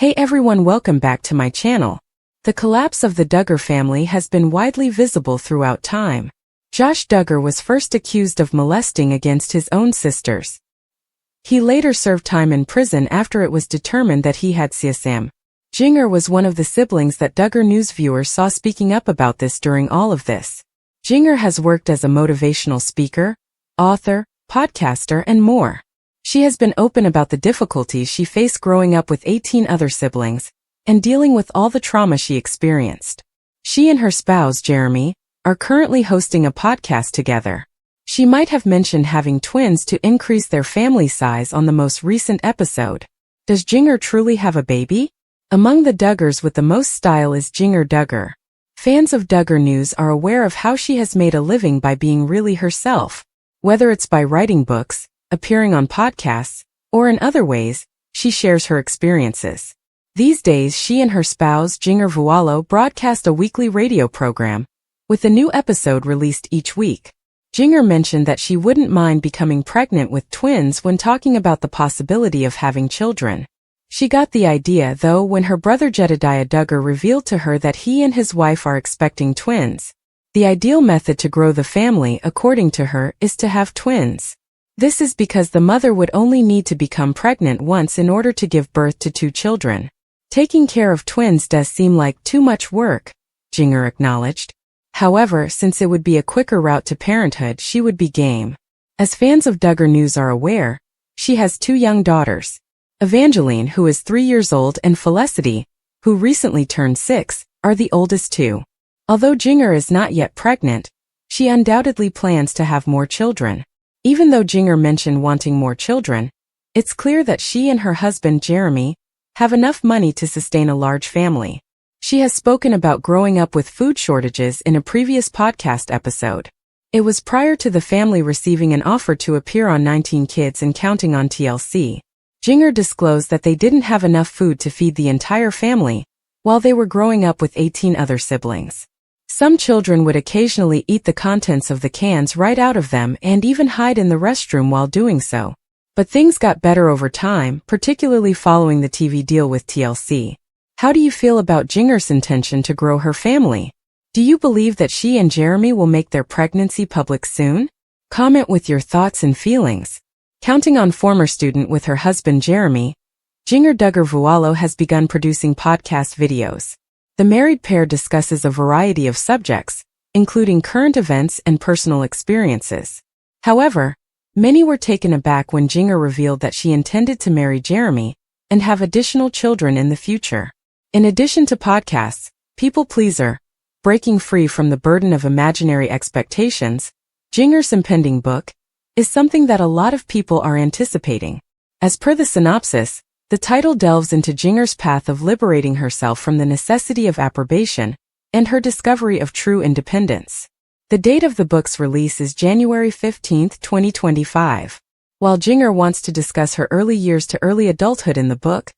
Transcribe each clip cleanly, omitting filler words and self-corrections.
Hey everyone, welcome back to my channel. The collapse of the Duggar family has been widely visible throughout time. Josh Duggar was first accused of molesting against his own sisters. He later served time in prison after it was determined that he had CSM. Jinger was one of the siblings that Duggar News viewers saw speaking up about this during all of this. Jinger has worked as a motivational speaker, author, podcaster, and more. She has been open about the difficulties she faced growing up with 18 other siblings and dealing with all the trauma she experienced. She and her spouse, Jeremy, are currently hosting a podcast together. She might have mentioned having twins to increase their family size on the most recent episode. Does Jinger truly have a baby? Among the Duggars with the most style is Jinger Duggar. Fans of Duggar News are aware of how she has made a living by being really herself. Whether it's by writing books, appearing on podcasts, or in other ways, she shares her experiences. These days she and her spouse Jinger Duggar broadcast a weekly radio program, with a new episode released each week. Jinger mentioned that she wouldn't mind becoming pregnant with twins when talking about the possibility of having children. She got the idea though when her brother Jedediah Duggar revealed to her that he and his wife are expecting twins. The ideal method to grow the family, according to her, is to have twins. This is because the mother would only need to become pregnant once in order to give birth to 2 children. Taking care of twins does seem like too much work, Jinger acknowledged. However, since it would be a quicker route to parenthood, she would be game. As fans of Duggar News are aware, she has 2 young daughters. Evangeline, who is 3 years old, and Felicity, who recently turned 6, are the oldest 2. Although Jinger is not yet pregnant, she undoubtedly plans to have more children. Even though Jinger mentioned wanting more children, it's clear that she and her husband Jeremy have enough money to sustain a large family. She has spoken about growing up with food shortages in a previous podcast episode. It was prior to the family receiving an offer to appear on 19 Kids and Counting on TLC. Jinger disclosed that they didn't have enough food to feed the entire family while they were growing up with 18 other siblings. Some children would occasionally eat the contents of the cans right out of them and even hide in the restroom while doing so. But things got better over time, particularly following the TV deal with TLC. How do you feel about Jinger's intention to grow her family? Do you believe that she and Jeremy will make their pregnancy public soon? Comment with your thoughts and feelings. Counting on former student with her husband Jeremy, Jinger Duggar has begun producing podcast videos. The married pair discusses a variety of subjects, including current events and personal experiences. However, many were taken aback when Jinger revealed that she intended to marry Jeremy and have additional children in the future. In addition to podcasts, people pleaser, breaking free from the burden of imaginary expectations, Jinger's impending book is something that a lot of people are anticipating. As per the synopsis, the title delves into Jinger's path of liberating herself from the necessity of approbation and her discovery of true independence. The date of the book's release is January 15, 2025. While Jinger wants to discuss her early years to early adulthood in the book,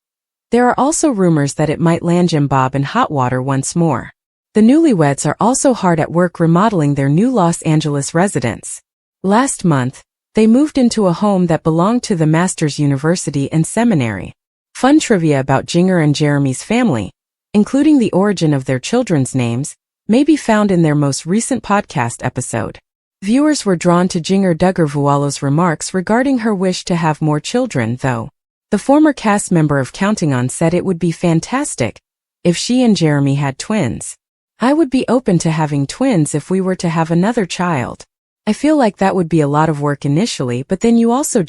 there are also rumors that it might land Jim Bob in hot water once more. The newlyweds are also hard at work remodeling their new Los Angeles residence. Last month, they moved into a home that belonged to the Masters University and Seminary. Fun trivia about Jinger and Jeremy's family, including the origin of their children's names, may be found in their most recent podcast episode. Viewers were drawn to Jinger Duggar's remarks regarding her wish to have more children, though. The former cast member of Counting On said it would be fantastic if she and Jeremy had twins. I would be open to having twins if we were to have another child. I feel like that would be a lot of work initially, but then you also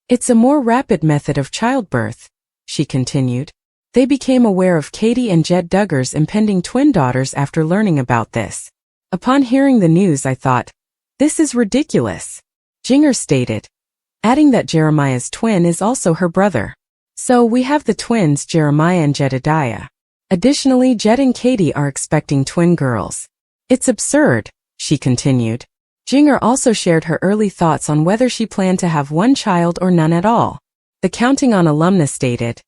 it's a more rapid method of childbirth, she continued. They became aware of Katie and Jed Duggar's impending twin daughters after learning about this. Upon hearing the news, I thought, this is ridiculous, Jinger stated, adding that Jeremiah's twin is also her brother. So we have the twins Jeremiah and Jedediah. Additionally, Jed and Katie are expecting twin girls. It's absurd, she continued. Jinger also shared her early thoughts on whether she planned to have one child or none at all. The Counting On alumna stated,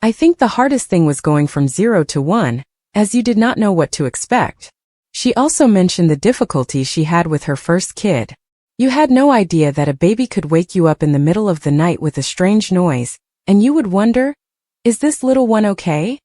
I think the hardest thing was going from 0 to 1, as you did not know what to expect. She also mentioned the difficulty she had with her first kid. You had no idea that a baby could wake you up in the middle of the night with a strange noise, and you would wonder, Is this little one okay?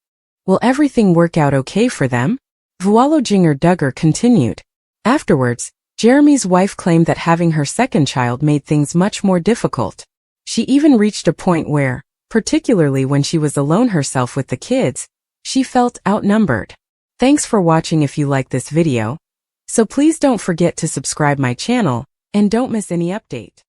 Will everything work out okay for them? Voila, Jinger Duggar continued. Afterwards, Jeremy's wife claimed that having her second child made things much more difficult. She even reached a point where, particularly when she was alone herself with the kids, she felt outnumbered. Thanks for watching. If you like this video, so please don't forget to subscribe my channel and don't miss any update.